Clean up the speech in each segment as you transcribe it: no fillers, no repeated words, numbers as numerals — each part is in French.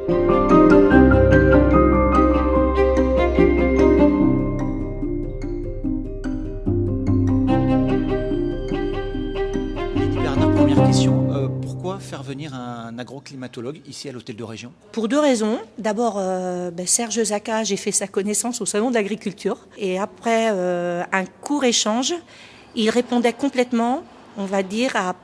Bernard, première question. Pourquoi faire venir un agroclimatologue ici à l'hôtel de région? Pour deux raisons. D'abord, Serge Zaka, j'ai fait sa connaissance au Salon de l'Agriculture. Et après un court échange, il répondait complètement, on va dire, à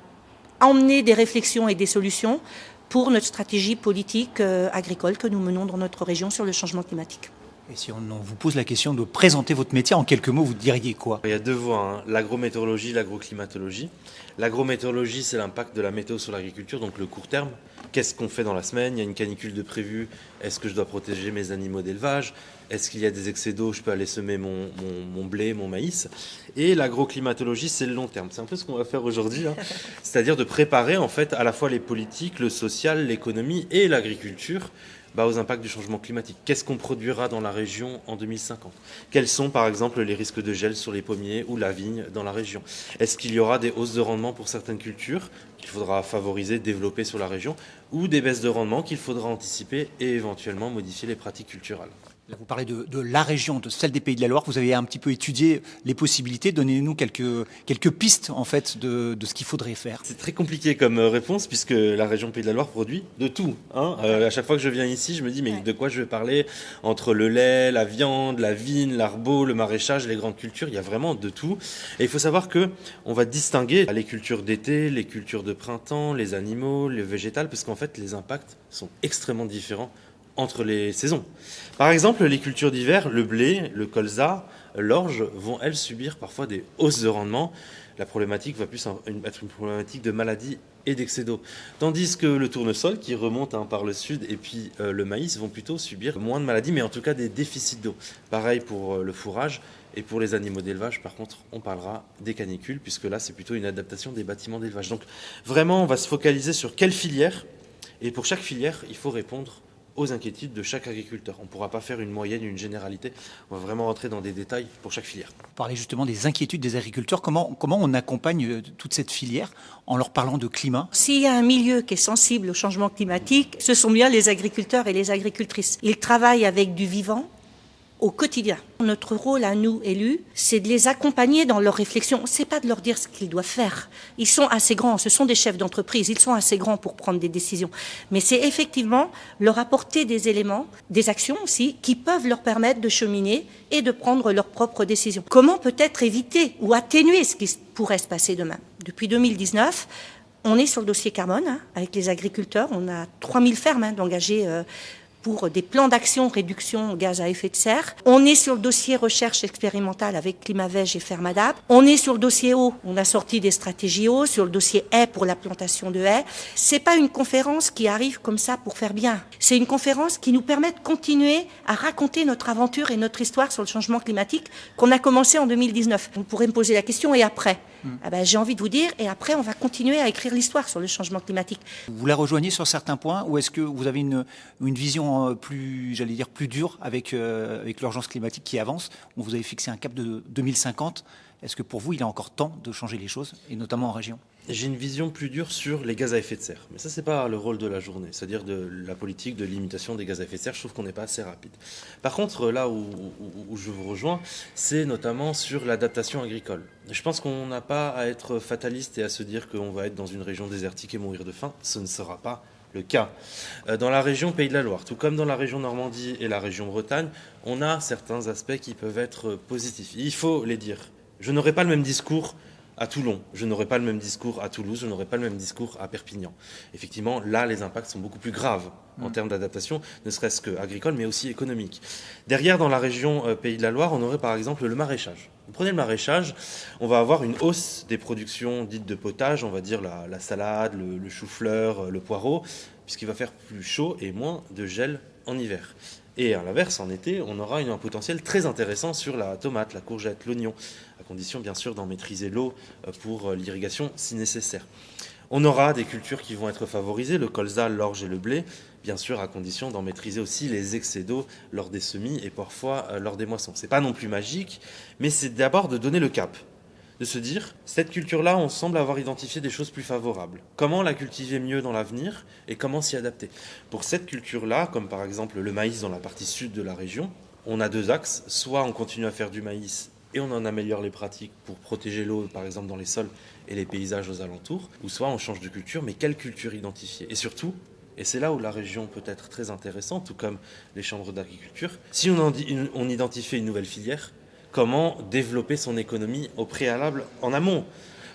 emmener des réflexions et des solutions pour notre stratégie politique agricole que nous menons dans notre région sur le changement climatique. Et si on vous pose la question de présenter votre métier en quelques mots, vous diriez quoi? Il y a deux voies, hein, l'agrométéorologie, l'agroclimatologie. L'agrométéorologie, c'est l'impact de la météo sur l'agriculture, donc le court terme. Qu'est-ce qu'on fait dans la semaine? Il y a une canicule de prévue. Est-ce que je dois protéger mes animaux d'élevage? Est-ce qu'il y a des excès d'eau? Je peux aller semer mon blé, mon maïs. Et l'agroclimatologie, c'est le long terme. C'est un peu ce qu'on va faire aujourd'hui, hein. C'est-à-dire de préparer en fait à la fois les politiques, le social, l'économie et l'agriculture aux impacts du changement climatique. Qu'est-ce qu'on produira dans la région en 2050? Quels sont par exemple les risques de gel sur les pommiers ou la vigne dans la région? Est-ce qu'il y aura des hausses de rendement pour certaines cultures qu'il faudra favoriser, développer sur la région, ou des baisses de rendement qu'il faudra anticiper et éventuellement modifier les pratiques culturelles? Là, vous parlez de la région, de celle des Pays de la Loire. Vous avez un petit peu étudié les possibilités. Donnez-nous quelques pistes en fait de ce qu'il faudrait faire. C'est très compliqué comme réponse puisque la région Pays de la Loire produit de tout, hein. À chaque fois que je viens ici, je me dis mais de quoi je vais parler? Entre le lait, la viande, la vigne, l'arbo, le maraîchage, les grandes cultures, il y a vraiment de tout. Et il faut savoir que on va distinguer les cultures d'été, les cultures de printemps, les animaux, les végétales, parce qu'en fait les impacts sont extrêmement différents entre les saisons. Par exemple, les cultures d'hiver, le blé, le colza, l'orge, vont elles subir parfois des hausses de rendement. La problématique va plus être une problématique de maladie et d'excès d'eau. Tandis que le tournesol, qui remonte par le sud, et puis le maïs, vont plutôt subir moins de maladies, mais en tout cas des déficits d'eau. Pareil pour le fourrage. Et pour les animaux d'élevage, par contre, on parlera des canicules, puisque là, c'est plutôt une adaptation des bâtiments d'élevage. Donc vraiment, on va se focaliser sur quelle filière. Et pour chaque filière, il faut répondre aux inquiétudes de chaque agriculteur. On ne pourra pas faire une moyenne, une généralité. On va vraiment rentrer dans des détails pour chaque filière. Vous parlez justement des inquiétudes des agriculteurs. Comment on accompagne toute cette filière en leur parlant de climat? S'il y a un milieu qui est sensible au changement climatique, ce sont bien les agriculteurs et les agricultrices. Ils travaillent avec du vivant au quotidien. Notre rôle à nous, élus, c'est de les accompagner dans leurs réflexions. C'est pas de leur dire ce qu'ils doivent faire. Ils sont assez grands, ce sont des chefs d'entreprise, ils sont assez grands pour prendre des décisions. Mais c'est effectivement leur apporter des éléments, des actions aussi, qui peuvent leur permettre de cheminer et de prendre leurs propres décisions. Comment peut-être éviter ou atténuer ce qui pourrait se passer demain? Depuis 2019, on est sur le dossier carbone, avec les agriculteurs. On a 3000 fermes d'engagés pour des plans d'action réduction gaz à effet de serre. On est sur le dossier recherche expérimentale avec Climavège et Fermadap. On est sur le dossier eau. On a sorti des stratégies eau, sur le dossier haies pour la plantation de haies. C'est pas une conférence qui arrive comme ça pour faire bien. C'est une conférence qui nous permet de continuer à raconter notre aventure et notre histoire sur le changement climatique qu'on a commencé en 2019. Vous pourrez me poser la question, et après? J'ai envie de vous dire, et après on va continuer à écrire l'histoire sur le changement climatique. Vous la rejoignez sur certains points, ou est-ce que vous avez une vision plus dure avec l'urgence climatique qui avance? Vous avez fixé un cap de 2050. Est-ce que pour vous, il est encore temps de changer les choses, et notamment en région? J'ai une vision plus dure sur les gaz à effet de serre. Mais ça, c'est pas le rôle de la journée, c'est-à-dire de la politique de limitation des gaz à effet de serre. Je trouve qu'on n'est pas assez rapide. Par contre, là où je vous rejoins, c'est notamment sur l'adaptation agricole. Je pense qu'on n'a pas à être fataliste et à se dire qu'on va être dans une région désertique et mourir de faim. Ce ne sera pas le cas. Dans la région Pays de la Loire, tout comme dans la région Normandie et la région Bretagne, on a certains aspects qui peuvent être positifs. Il faut les dire. Je n'aurai pas le même discours à Toulon, je n'aurai pas le même discours à Toulouse, je n'aurai pas le même discours à Perpignan. Effectivement, là, les impacts sont beaucoup plus graves en termes d'adaptation, ne serait-ce qu'agricole, mais aussi économique. Derrière, dans la région Pays de la Loire, on aurait par exemple le maraîchage. Vous prenez le maraîchage, on va avoir une hausse des productions dites de potage, on va dire la salade, le chou-fleur, le poireau, puisqu'il va faire plus chaud et moins de gel en hiver. Et à l'inverse, en été, on aura un potentiel très intéressant sur la tomate, la courgette, l'oignon, à condition bien sûr d'en maîtriser l'eau pour l'irrigation si nécessaire. On aura des cultures qui vont être favorisées, le colza, l'orge et le blé, bien sûr à condition d'en maîtriser aussi les excès d'eau lors des semis et parfois lors des moissons. C'est pas non plus magique, mais c'est d'abord de donner le cap. de se dire, cette culture-là, on semble avoir identifié des choses plus favorables. Comment la cultiver mieux dans l'avenir et comment s'y adapter? Pour cette culture-là, comme par exemple le maïs dans la partie sud de la région, on a deux axes. Soit on continue à faire du maïs et on en améliore les pratiques pour protéger l'eau, par exemple dans les sols et les paysages aux alentours, ou soit on change de culture, mais quelle culture identifier? Et surtout, et c'est là où la région peut être très intéressante, tout comme les chambres d'agriculture, si on identifie une nouvelle filière, comment développer son économie au préalable en amont?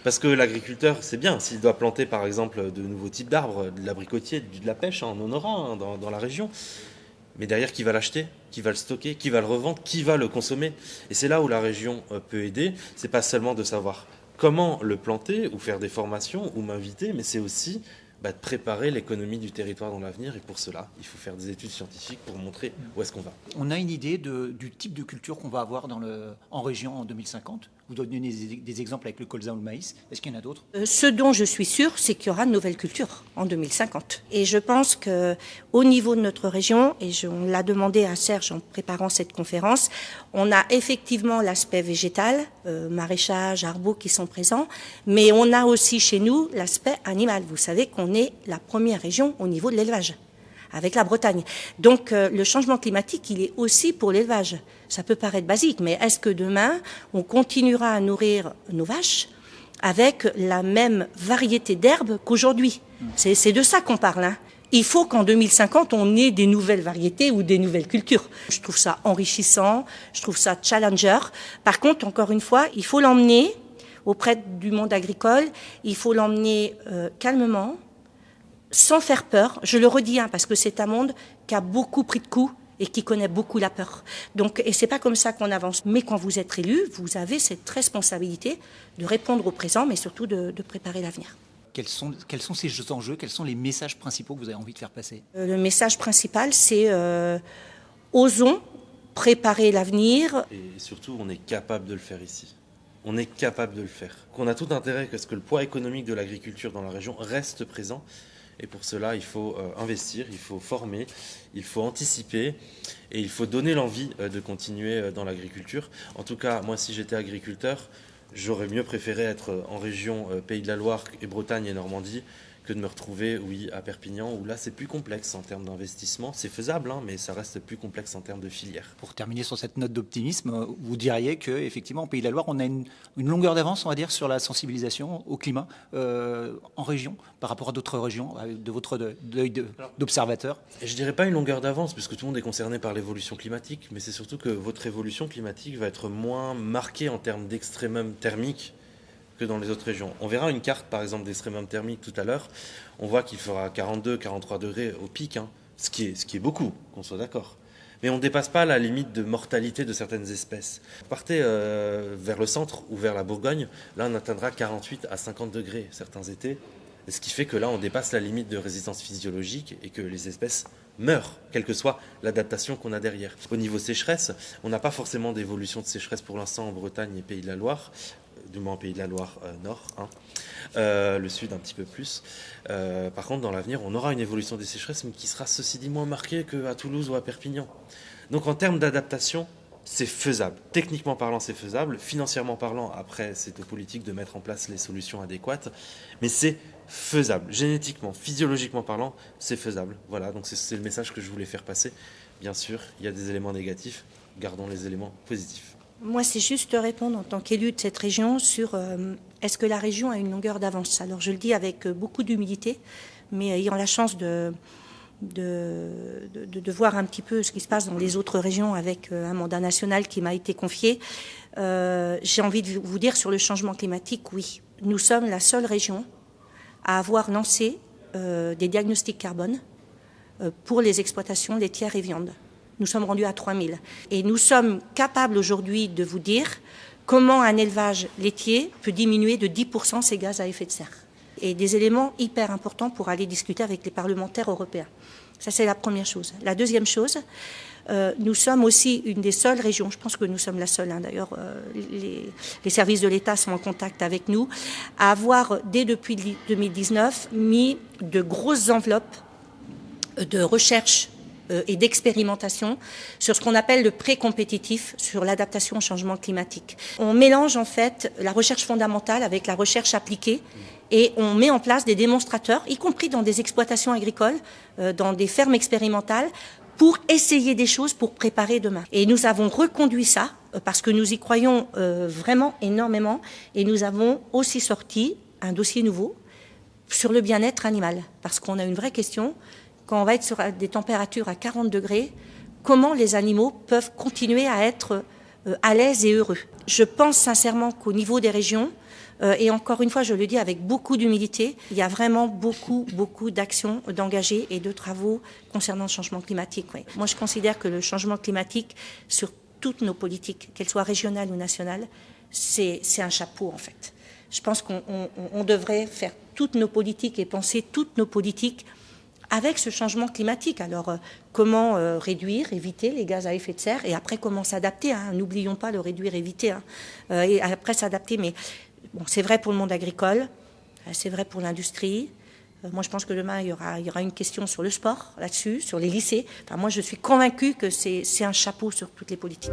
Parce que l'agriculteur, c'est bien, s'il doit planter par exemple de nouveaux types d'arbres, de l'abricotier, de la pêche, on en aura dans la région. Mais derrière, qui va l'acheter? Qui va le stocker? Qui va le revendre? Qui va le consommer? Et c'est là où la région peut aider. C'est pas seulement de savoir comment le planter ou faire des formations ou m'inviter, mais c'est aussi de préparer l'économie du territoire dans l'avenir. Et pour cela, il faut faire des études scientifiques pour montrer où est-ce qu'on va. On a une idée du type de culture qu'on va avoir en région en 2050? Vous donnez des exemples avec le colza ou le maïs. Est-ce qu'il y en a d'autres? Ce dont je suis sûre, c'est qu'il y aura de nouvelles cultures en 2050. Et je pense qu'au niveau de notre région, et on l'a demandé à Serge en préparant cette conférence, on a effectivement l'aspect végétal, maraîchage, arbaux qui sont présents, mais on a aussi chez nous l'aspect animal. Vous savez qu'on est la première région au niveau de l'élevage, avec la Bretagne. Donc le changement climatique, il est aussi pour l'élevage. Ça peut paraître basique, mais est-ce que demain, on continuera à nourrir nos vaches avec la même variété d'herbes qu'aujourd'hui? C'est de ça qu'on parle, hein. Il faut qu'en 2050, on ait des nouvelles variétés ou des nouvelles cultures. Je trouve ça enrichissant, je trouve ça challenger. Par contre, encore une fois, il faut l'emmener auprès du monde agricole, il faut l'emmener calmement, sans faire peur. Je le redis, parce que c'est un monde qui a beaucoup pris de coups et qui connaît beaucoup la peur. Donc, et c'est pas comme ça qu'on avance. Mais quand vous êtes élu, vous avez cette responsabilité de répondre au présent, mais surtout de préparer l'avenir. Quels sont ces enjeux? Quels sont les messages principaux que vous avez envie de faire passer? Le message principal, c'est osons préparer l'avenir. Et surtout, on est capable de le faire ici. On est capable de le faire. Qu'on a tout intérêt à ce que le poids économique de l'agriculture dans la région reste présent. Et pour cela, il faut investir, il faut former, il faut anticiper et il faut donner l'envie de continuer dans l'agriculture. En tout cas, moi, si j'étais agriculteur, j'aurais mieux préféré être en région Pays de la Loire et Bretagne et Normandie que de me retrouver, oui, à Perpignan, où là, c'est plus complexe en termes d'investissement. C'est faisable, mais ça reste plus complexe en termes de filière. Pour terminer sur cette note d'optimisme, vous diriez qu'effectivement, au Pays de la Loire, on a une longueur d'avance, on va dire, sur la sensibilisation au climat en région, par rapport à d'autres régions, de votre œil d'observateur? Je dirais pas une longueur d'avance, puisque tout le monde est concerné par l'évolution climatique, mais c'est surtout que votre évolution climatique va être moins marquée en termes d'extrémum thermique que dans les autres régions. On verra une carte, par exemple, d'extrémum thermique tout à l'heure. On voit qu'il fera 42, 43 degrés au pic, ce qui est beaucoup, qu'on soit d'accord. Mais on ne dépasse pas la limite de mortalité de certaines espèces. Partez vers le centre ou vers la Bourgogne, là on atteindra 48 à 50 degrés certains étés, ce qui fait que là on dépasse la limite de résistance physiologique et que les espèces meurent, quelle que soit l'adaptation qu'on a derrière. Au niveau sécheresse, on n'a pas forcément d'évolution de sécheresse pour l'instant en Bretagne et Pays de la Loire, du moins Pays de la Loire Nord, le Sud un petit peu plus. Par contre, dans l'avenir, on aura une évolution des sécheresses, mais qui sera, ceci dit, moins marquée qu'à Toulouse ou à Perpignan. Donc en termes d'adaptation, c'est faisable. Techniquement parlant, c'est faisable. Financièrement parlant, après, c'est aux politiques de mettre en place les solutions adéquates. Mais c'est faisable. Génétiquement, physiologiquement parlant, c'est faisable. Voilà, donc c'est le message que je voulais faire passer. Bien sûr, il y a des éléments négatifs. Gardons les éléments positifs. Moi, c'est juste répondre en tant qu'élu de cette région sur est-ce que la région a une longueur d'avance. Alors, je le dis avec beaucoup d'humilité, mais ayant la chance de voir un petit peu ce qui se passe dans les autres régions avec un mandat national qui m'a été confié. J'ai envie de vous dire sur le changement climatique, oui. Nous sommes la seule région à avoir lancé des diagnostics carbone pour les exploitations laitières et viandes. Nous sommes rendus à 3000. Et nous sommes capables aujourd'hui de vous dire comment un élevage laitier peut diminuer de 10% ses gaz à effet de serre. Et des éléments hyper importants pour aller discuter avec les parlementaires européens. Ça, c'est la première chose. La deuxième chose, nous sommes aussi une des seules régions, je pense que nous sommes la seule, d'ailleurs, les services de l'État sont en contact avec nous, à avoir, dès depuis 2019, mis de grosses enveloppes de recherche et d'expérimentation sur ce qu'on appelle le pré-compétitif, sur l'adaptation au changement climatique. On mélange en fait la recherche fondamentale avec la recherche appliquée et on met en place des démonstrateurs, y compris dans des exploitations agricoles, dans des fermes expérimentales, pour essayer des choses, pour préparer demain. Et nous avons reconduit ça, parce que nous y croyons vraiment énormément, et nous avons aussi sorti un dossier nouveau sur le bien-être animal, parce qu'on a une vraie question, quand on va être sur des températures à 40 degrés, comment les animaux peuvent continuer à être à l'aise et heureux. Je pense sincèrement qu'au niveau des régions, et encore une fois, je le dis avec beaucoup d'humilité, il y a vraiment beaucoup d'actions d'engagées et de travaux concernant le changement climatique. Oui. Moi, je considère que le changement climatique, sur toutes nos politiques, qu'elles soient régionales ou nationales, c'est un chapeau, en fait. Je pense qu'on devrait faire toutes nos politiques et penser toutes nos politiques avec ce changement climatique. Alors, comment réduire, éviter les gaz à effet de serre, et après, comment s'adapter. N'oublions pas le réduire, éviter, et après s'adapter. Mais bon, c'est vrai pour le monde agricole, c'est vrai pour l'industrie. Moi, je pense que demain, il y aura une question sur le sport, là-dessus, sur les lycées. Enfin, moi, je suis convaincue que c'est un chapeau sur toutes les politiques.